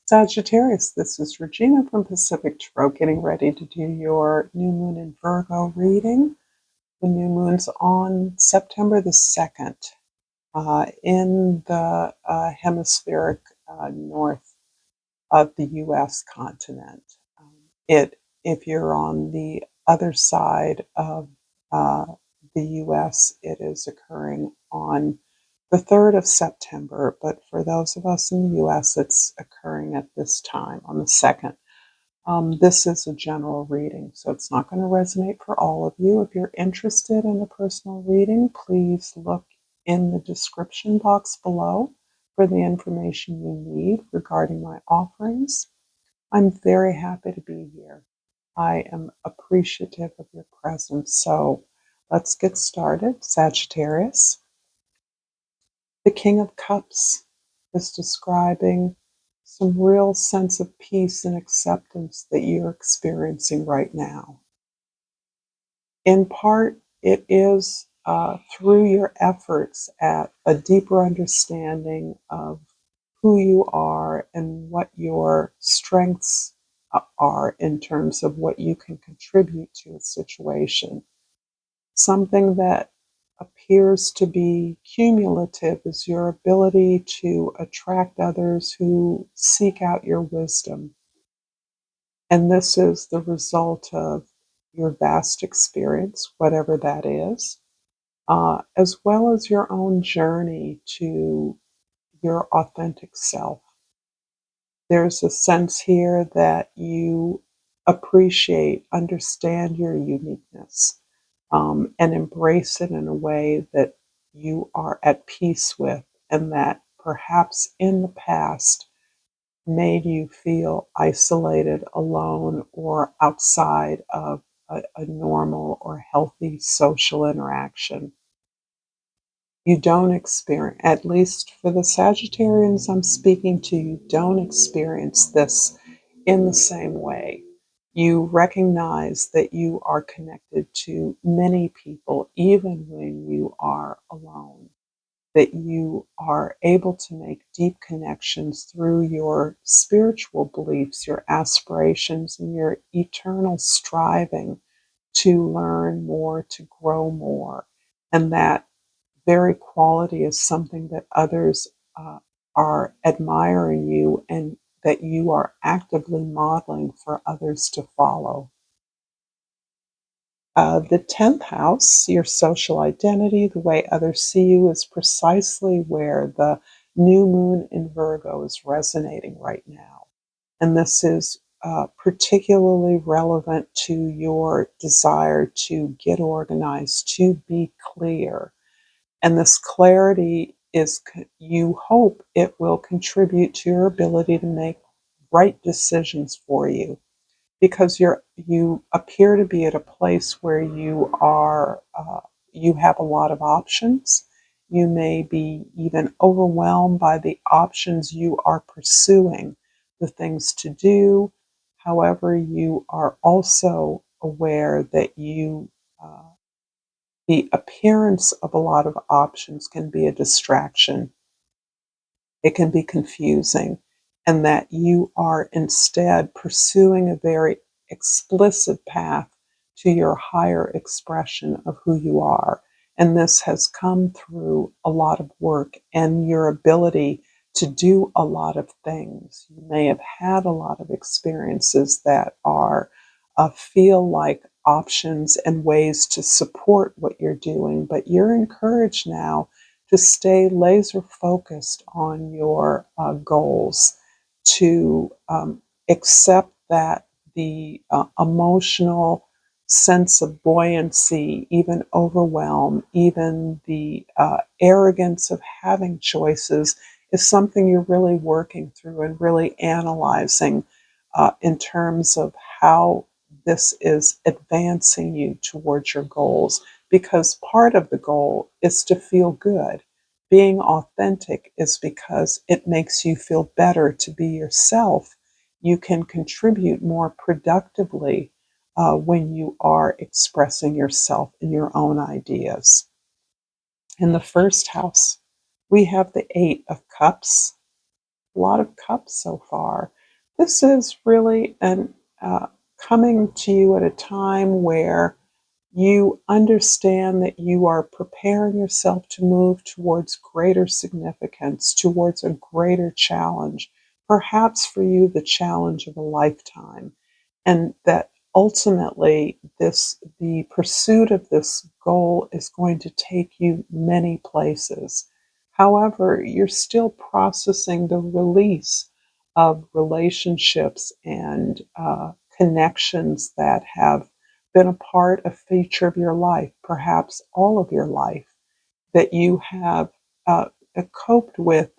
Sagittarius, this is Regina from Pacific Tarot, getting ready to do your new moon in Virgo reading. The new moon's on September the 2nd in the hemispheric north of the U.S. continent. If you're on the other side of uh, the U.S., it is occurring on the 3rd of September, but for those of us in the U.S., it's occurring at this time on the 2nd. This is a general reading, so it's not going to resonate for all of you. If you're interested in a personal reading, please look in the description box below for the information you need regarding my offerings. I'm very happy to be here. I am appreciative of your presence. So let's get started. Sagittarius. The King of Cups is describing some real sense of peace and acceptance that you're experiencing right now. In part, it is through your efforts at a deeper understanding of who you are and what your strengths are in terms of what you can contribute to a situation. Something that appears to be cumulative is your ability to attract others who seek out your wisdom. And this is the result of your vast experience, whatever that is, as well as your own journey to your authentic self. There's a sense here that you appreciate, understand your uniqueness, and embrace it in a way that you are at peace with, and that perhaps in the past made you feel isolated, alone, or outside of a normal or healthy social interaction. You don't experience, at least for the Sagittarians I'm speaking to, you don't experience this in the same way. You recognize that you are connected to many people, even when you are alone, that you are able to make deep connections through your spiritual beliefs, your aspirations, and your eternal striving to learn more, to grow more. And that very quality is something that others are admiring you and that you are actively modeling for others to follow. The 10th house, your social identity, the way others see you, is precisely where the new moon in Virgo is resonating right now. And this is particularly relevant to your desire to get organized, to be clear. And this clarity is, you hope it will contribute to your ability to make right decisions for you, because you appear to be at a place where you have a lot of options. You may be even overwhelmed by the options you are pursuing, the things to do. However, you are also aware that the appearance of a lot of options can be a distraction. It can be confusing, and that you are instead pursuing a very explicit path to your higher expression of who you are. And this has come through a lot of work and your ability to do a lot of things. You may have had a lot of experiences that are feel like options and ways to support what you're doing, but you're encouraged now to stay laser focused on your goals, to accept that the emotional sense of buoyancy, even overwhelm, even the arrogance of having choices is something you're really working through and really analyzing in terms of how this is advancing you towards your goals, because part of the goal is to feel good. Being authentic is because it makes you feel better to be yourself. You can contribute more productively when you are expressing yourself and your own ideas. In the first house, we have the Eight of Cups, a lot of cups so far. This is really an coming to you at a time where you understand that you are preparing yourself to move towards greater significance, towards a greater challenge, perhaps for you, the challenge of a lifetime. And that ultimately the pursuit of this goal is going to take you many places. However, you're still processing the release of relationships and connections that have been a part, a feature of your life, perhaps all of your life, that you have uh, coped with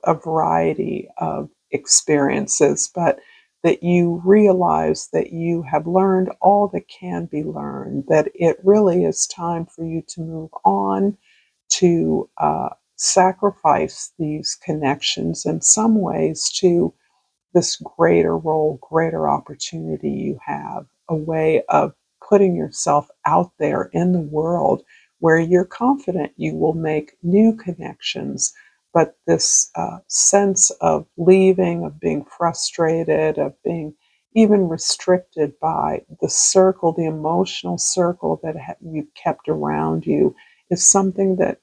a variety of experiences, but that you realize that you have learned all that can be learned, that it really is time for you to move on, to sacrifice these connections in some ways to this greater role, greater opportunity you have, a way of putting yourself out there in the world where you're confident you will make new connections. But this sense of leaving, of being frustrated, of being even restricted by the circle, the emotional circle that you've kept around you, is something that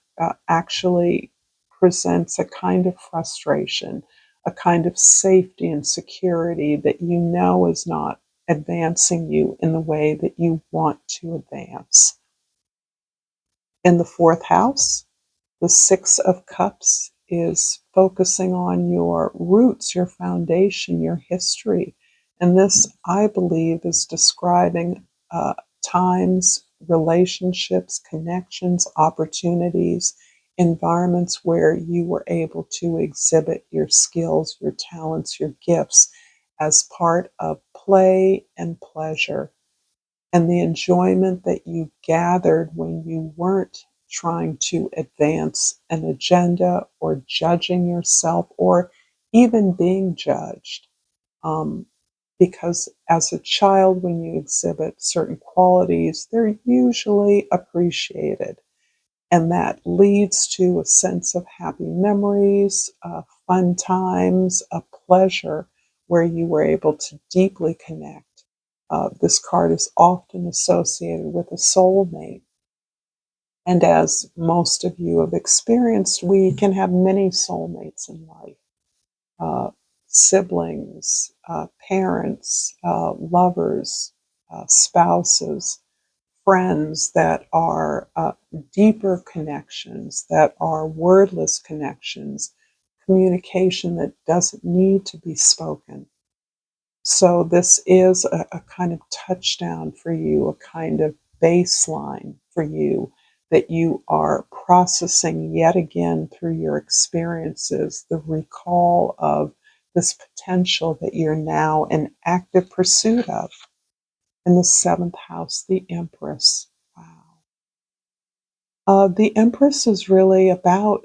actually presents a kind of frustration, a kind of safety and security that you know is not advancing you in the way that you want to advance. In the fourth house, the Six of Cups is focusing on your roots, your foundation, your history. And this, I believe, is describing times, relationships, connections, opportunities, environments where you were able to exhibit your skills, your talents, your gifts as part of play and pleasure, and the enjoyment that you gathered when you weren't trying to advance an agenda or judging yourself or even being judged. Um, because as a child, when you exhibit certain qualities, they're usually appreciated. And that leads to a sense of happy memories, fun times, a pleasure where you were able to deeply connect. This card is often associated with a soulmate. And as most of you have experienced, we can have many soulmates in life, uh, siblings, parents, lovers, spouses, friends that are deeper connections, that are wordless connections, communication that doesn't need to be spoken. So, this is a kind of touchdown for you, a kind of baseline for you that you are processing yet again through your experiences, the recall of this potential that you're now in active pursuit of. In the seventh house, the Empress. Wow. The Empress is really about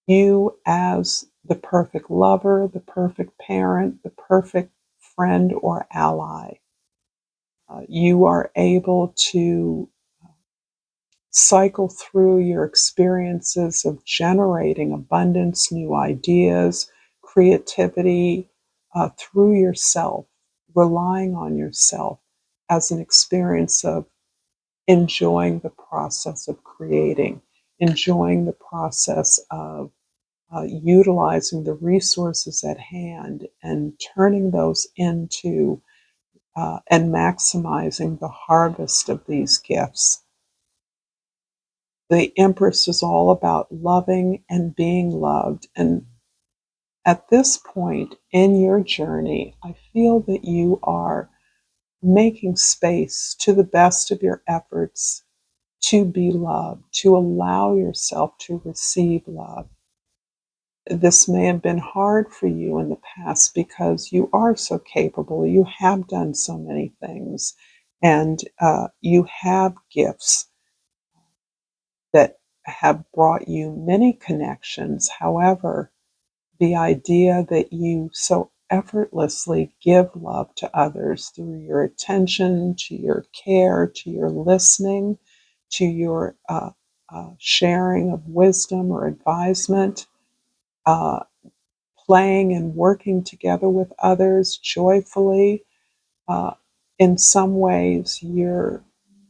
you as the perfect lover, the perfect parent, the perfect friend or ally. You are able to cycle through your experiences of generating abundance, new ideas, creativity through yourself, relying on yourself as an experience of enjoying the process of creating, enjoying the process of utilizing the resources at hand and turning those into and maximizing the harvest of these gifts. The Empress is all about loving and being loved. And at this point in your journey, I feel that you are making space to the best of your efforts to be loved, to allow yourself to receive love. This may have been hard for you in the past because you are so capable. You have done so many things, and you have gifts that have brought you many connections. However, the idea that you so effortlessly give love to others through your attention, to your care, to your listening, to your sharing of wisdom or advisement, uh, playing and working together with others joyfully. Uh, in some ways, you're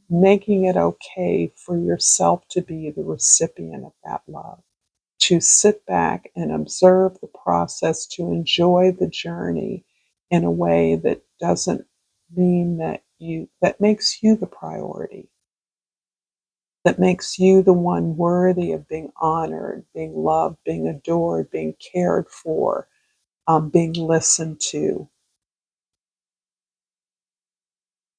making it okay for yourself to be the recipient of that love, to sit back and observe the process, to enjoy the journey in a way that doesn't mean that makes you the priority, that makes you the one worthy of being honored, being loved, being adored, being cared for, being listened to.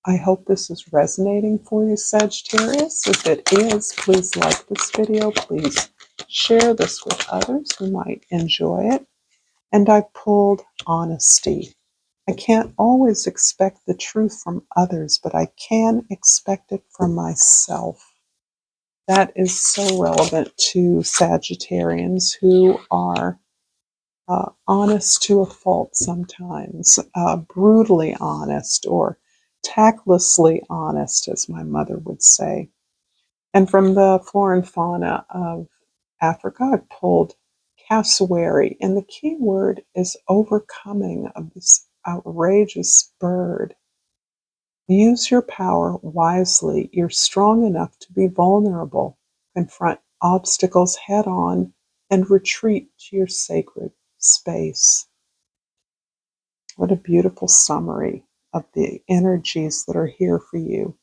I hope this is resonating for you, Sagittarius. If it is, please like this video. Please share this with others who might enjoy it. And I pulled honesty. I can't always expect the truth from others, but I can expect it from myself. That is so relevant to Sagittarians who are honest to a fault sometimes, brutally honest or tactlessly honest, as my mother would say. And from the flora and fauna of Africa, I pulled cassowary, and the key word is overcoming of this outrageous bird. Use your power wisely. You're strong enough to be vulnerable, confront obstacles head on, and retreat to your sacred space. What a beautiful summary of the energies that are here for you.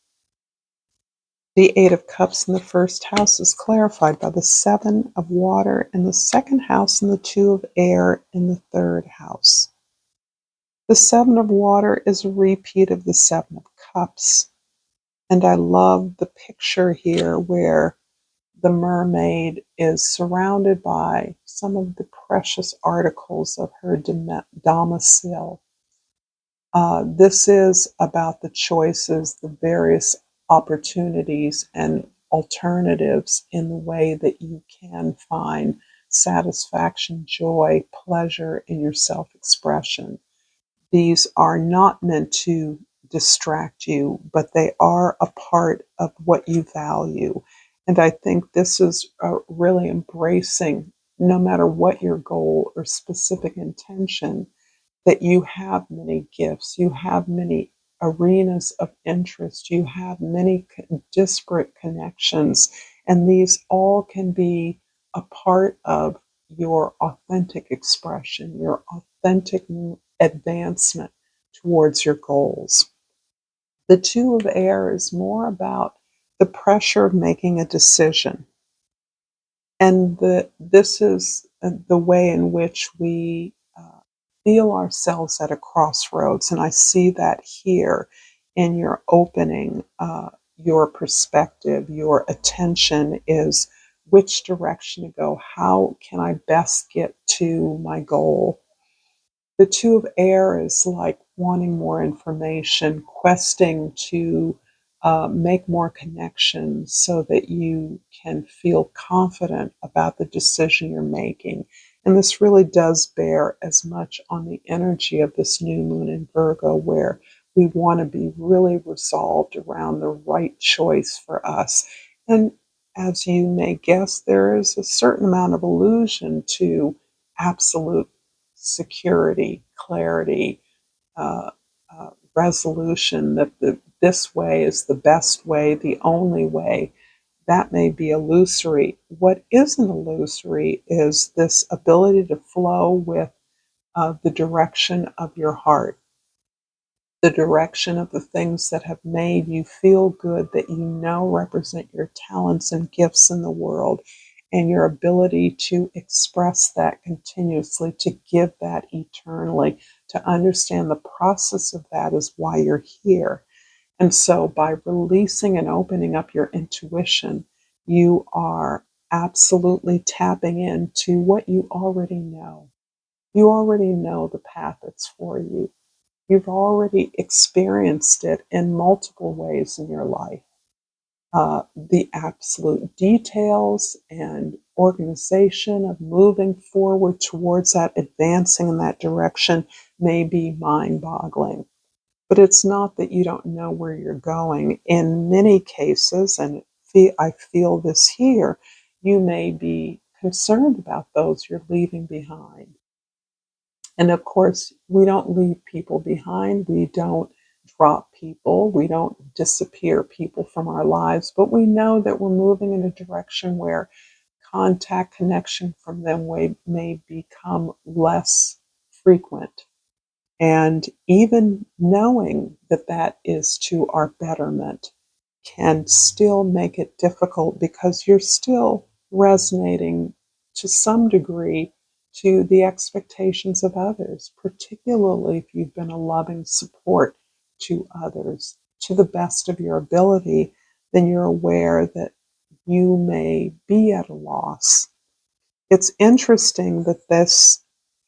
The Eight of Cups in the first house is clarified by the Seven of Water in the second house and the Two of Air in the third house. The Seven of Water is a repeat of the Seven of Cups. And I love the picture here where the mermaid is surrounded by some of the precious articles of her domicile. This is about the choices, the various opportunities and alternatives in the way that you can find satisfaction, joy, pleasure in your self expression. These are not meant to distract you, but they are a part of what you value. And I think this is really embracing, no matter what your goal or specific intention, that you have many gifts, you have many arenas of interest, you have many disparate connections, and these all can be a part of your authentic expression, your authentic advancement towards your goals. The Two of Air is more about the pressure of making a decision. And this is the way in which we feel ourselves at a crossroads. And I see that here in your opening. Your perspective, your attention is which direction to go. How can I best get to my goal? The Two of Air is like wanting more information, questing to make more connections so that you can feel confident about the decision you're making. And this really does bear as much on the energy of this new moon in Virgo, where we want to be really resolved around the right choice for us. And as you may guess, there is a certain amount of illusion to absolute security, clarity, uh, resolution that this way is the best way, the only way. That may be illusory. What isn't illusory is this ability to flow with the direction of your heart, the direction of the things that have made you feel good, that you know represent your talents and gifts in the world, and your ability to express that continuously, to give that eternally, to understand the process of that is why you're here. And so by releasing and opening up your intuition, you are absolutely tapping into what you already know. You already know the path that's for you. You've already experienced it in multiple ways in your life. The absolute details and organization of moving forward towards that, advancing in that direction, may be mind boggling. But it's not that you don't know where you're going. In many cases, and I feel this here, you may be concerned about those you're leaving behind. And of course, we don't leave people behind. We don't drop people. We don't disappear people from our lives. But we know that we're moving in a direction where contact, connection from them may become less frequent. And even knowing that that is to our betterment can still make it difficult because you're still resonating to some degree to the expectations of others, particularly if you've been a loving support to others to the best of your ability, then you're aware that you may be at a loss. It's interesting that this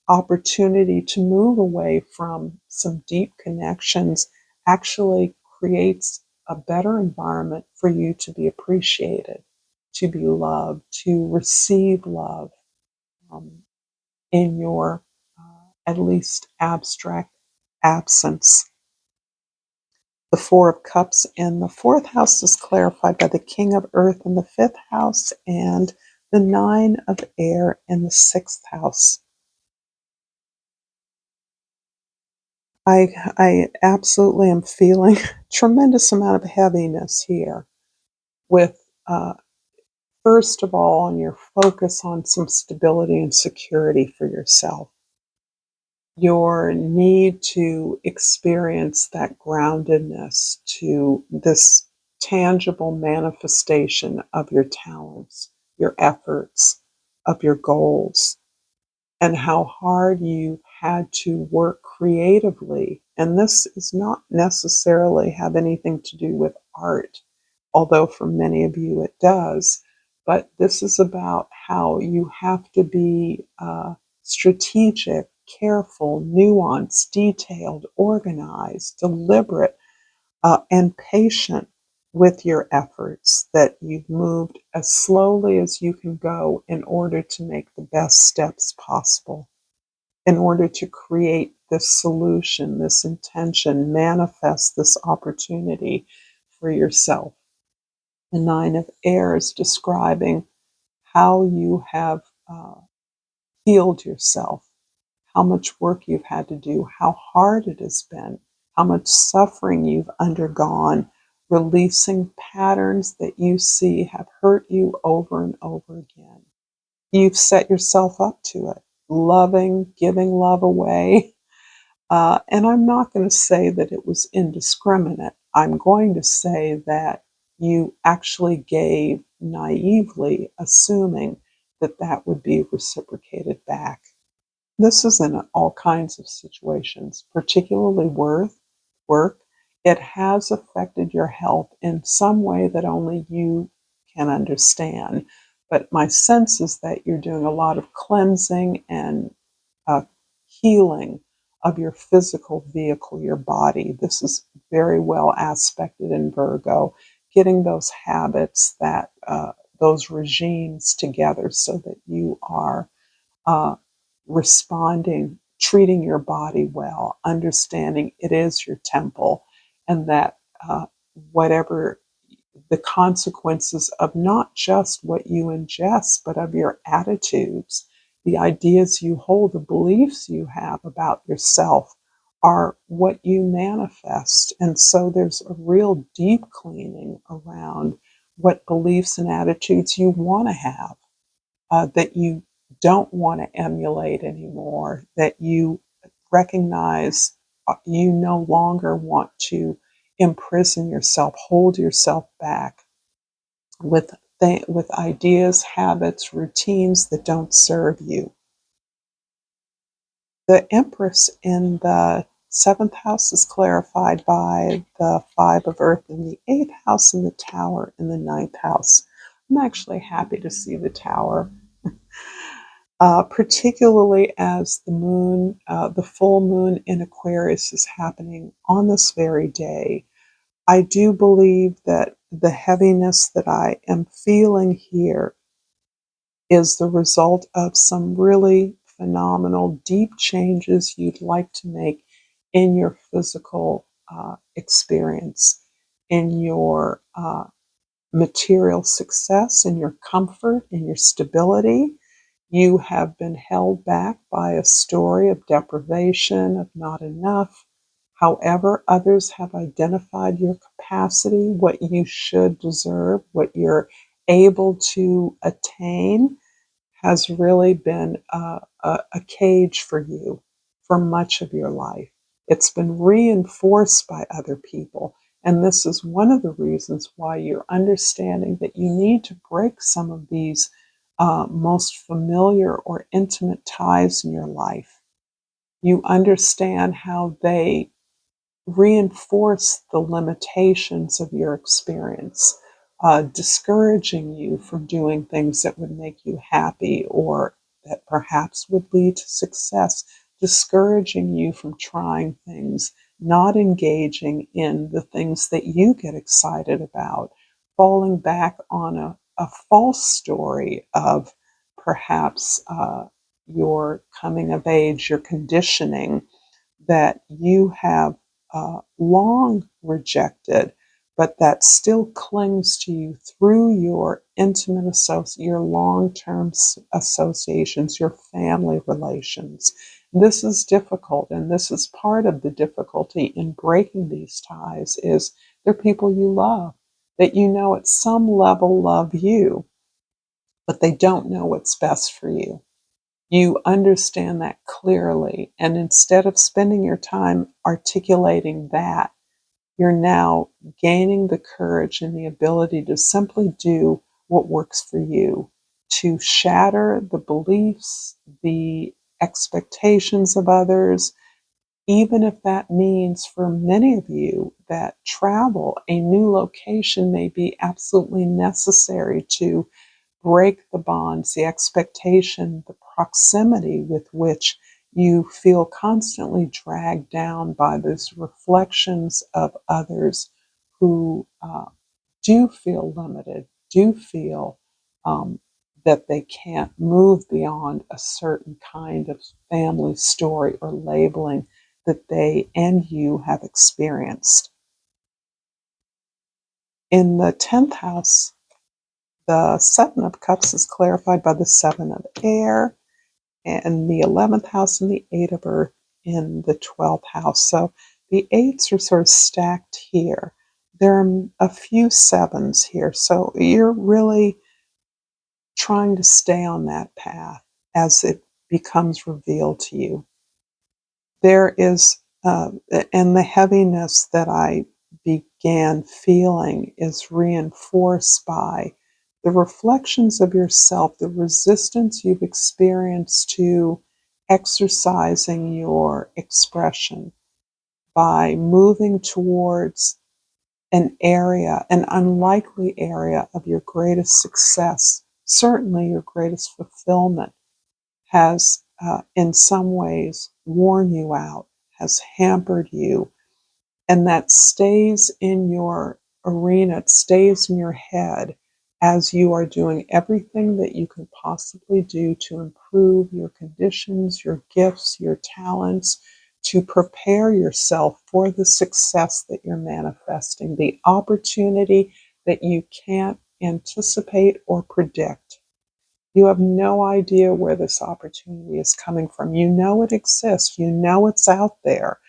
opportunity to move away from some deep connections actually creates a better environment for you to be appreciated, to be loved, to receive love um, in your at least abstract absence. The Four of Cups in the fourth house is clarified by the King of Earth in the fifth house and the Nine of Air in the sixth house. I absolutely am feeling tremendous amount of heaviness here with, first of all, on your focus on some stability and security for yourself. Your need to experience that groundedness to this tangible manifestation of your talents, your efforts, of your goals, and how hard you had to work creatively. And this is not necessarily have anything to do with art, although for many of you it does. But this is about how you have to be strategic, careful, nuanced, detailed, organized, deliberate, and patient with your efforts, that you've moved as slowly as you can go in order to make the best steps possible, in order to create this solution, this intention, manifest this opportunity for yourself. The Nine of Air is describing how you have healed yourself, how much work you've had to do, how hard it has been, how much suffering you've undergone, releasing patterns that you see have hurt you over and over again. You've set yourself up to it, loving, giving love away. And I'm not going to say that it was indiscriminate. I'm going to say that you actually gave naively, assuming that that would be reciprocated back. This is in all kinds of situations, particularly work. It has affected your health in some way that only you can understand. But my sense is that you're doing a lot of cleansing and healing of your physical vehicle, your body. This is very well aspected in Virgo, getting those habits, those regimes together so that you are uh, responding, treating your body well, understanding it is your temple, and that whatever the consequences of not just what you ingest, but of your attitudes, the ideas you hold, the beliefs you have about yourself are what you manifest. And so there's a real deep cleaning around what beliefs and attitudes you want to have, that you don't want to emulate anymore, that you recognize you no longer want to imprison yourself, hold yourself back with with ideas, habits, routines that don't serve you. The Empress in the seventh house is clarified by the Five of Earth in the eighth house and the Tower in the ninth house. I'm actually happy to see the Tower, particularly as the full moon in Aquarius is happening on this very day. I do believe that the heaviness that I am feeling here is the result of some really phenomenal, deep changes you'd like to make in your physical experience, in your material success, in your comfort, in your stability. You have been held back by a story of deprivation, of not enough. However, others have identified your capacity, what you should deserve, what you're able to attain, has really been a cage for you for much of your life. It's been reinforced by other people. And this is one of the reasons why you're understanding that you need to break some of these most familiar or intimate ties in your life. You understand how they reinforce the limitations of your experience, discouraging you from doing things that would make you happy or that perhaps would lead to success, discouraging you from trying things, not engaging in the things that you get excited about, falling back on a false story of perhaps your coming of age, your conditioning that you have long rejected, but that still clings to you through your intimate your long-term associations, your family relations. This is difficult, and this is part of the difficulty in breaking these ties. Is they're people you love, that you know at some level love you, but they don't know what's best for you. You understand that clearly. And instead of spending your time articulating that, you're now gaining the courage and the ability to simply do what works for you, to shatter the beliefs, the expectations of others, even if that means for many of you that travel, a new location may be absolutely necessary to break the bonds, the expectation, the proximity with which you feel constantly dragged down by those reflections of others who do feel limited, do feel that they can't move beyond a certain kind of family story or labeling that they and you have experienced. In the 10th house, the Seven of Cups is clarified by the Seven of Air, and the 11th house and the Eight of Earth in the 12th house. So the eights are sort of stacked here. There are a few sevens here. So you're really trying to stay on that path as it becomes revealed to you. There is, and the heaviness that I began feeling is reinforced by the reflections of yourself, the resistance you've experienced to exercising your expression by moving towards an area, an unlikely area of your greatest success, certainly your greatest fulfillment, has in some ways worn you out, has hampered you, and that stays in your arena, it stays in your head as you are doing everything that you can possibly do to improve your conditions, your gifts, your talents, to prepare yourself for the success that you're manifesting, the opportunity that you can't anticipate or predict. You have no idea where this opportunity is coming from. You know it exists. You know it's out there,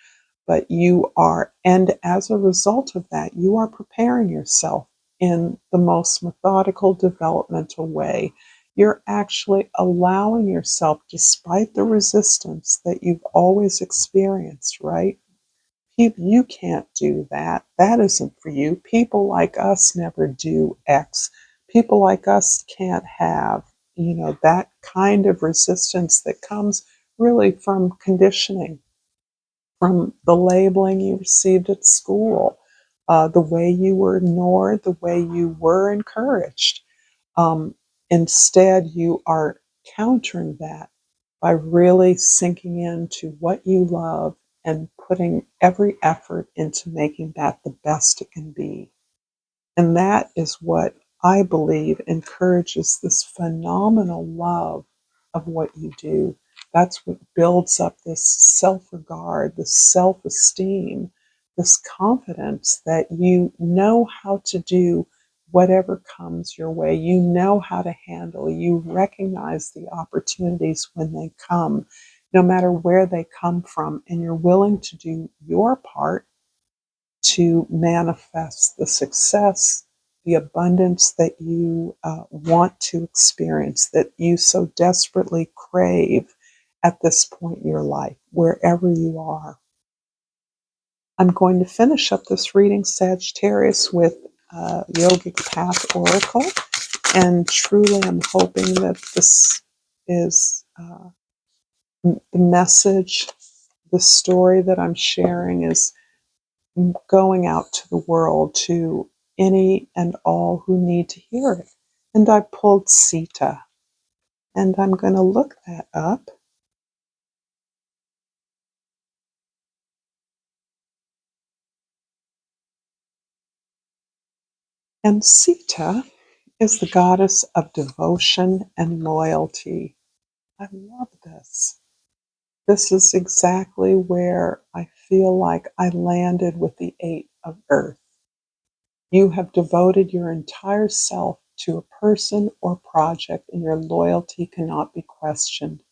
but you are, and as a result of that, you are preparing yourself in the most methodical, developmental way. You're actually allowing yourself, despite the resistance that you've always experienced, right? You can't do that. That isn't for you. People like us never do X. People like us can't have, that kind of resistance that comes really from conditioning, from the labeling you received at school, the way you were ignored, the way you were encouraged. Um, Instead, you are countering that by really sinking into what you love and putting every effort into making that the best it can be. And that is what I believe encourages this phenomenal love of what you do. That's what builds up this self regard, this self esteem, this confidence that you know how to do whatever comes your way. You know how to handle. You recognize the opportunities when they come, no matter where they come from, and you're willing to do your part to manifest the success, the abundance that you want to experience, that you so desperately crave at this point in your life, wherever you are. I'm going to finish up this reading, Sagittarius, with Yogic Path Oracle. And truly, I'm hoping that this is the message, the story that I'm sharing is going out to the world, to any and all who need to hear it. And I pulled Sita, and I'm going to look that up. And Sita is the goddess of devotion and loyalty. I love this. This is exactly where I feel like I landed with the Eight of Earth. You have devoted your entire self to a person or project, and your loyalty cannot be questioned.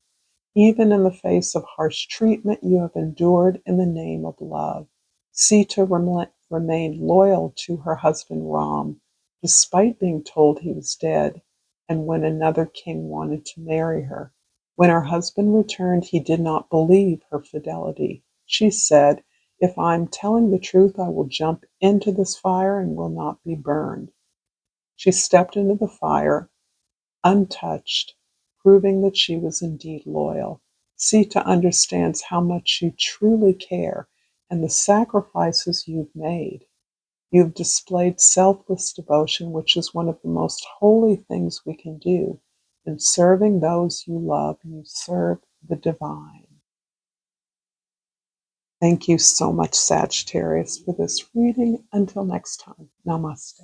Even in the face of harsh treatment, you have endured in the name of love. Sita remained loyal to her husband Ram, despite being told he was dead, and when another king wanted to marry her. When her husband returned, he did not believe her fidelity. She said, "If I'm telling the truth, I will jump into this fire and will not be burned." She stepped into the fire, untouched, proving that she was indeed loyal. Sita understands how much you truly care and the sacrifices you've made. You've displayed selfless devotion, which is one of the most holy things we can do. In serving those you love, you serve the divine. Thank you so much, Sagittarius, for this reading. Until next time, namaste.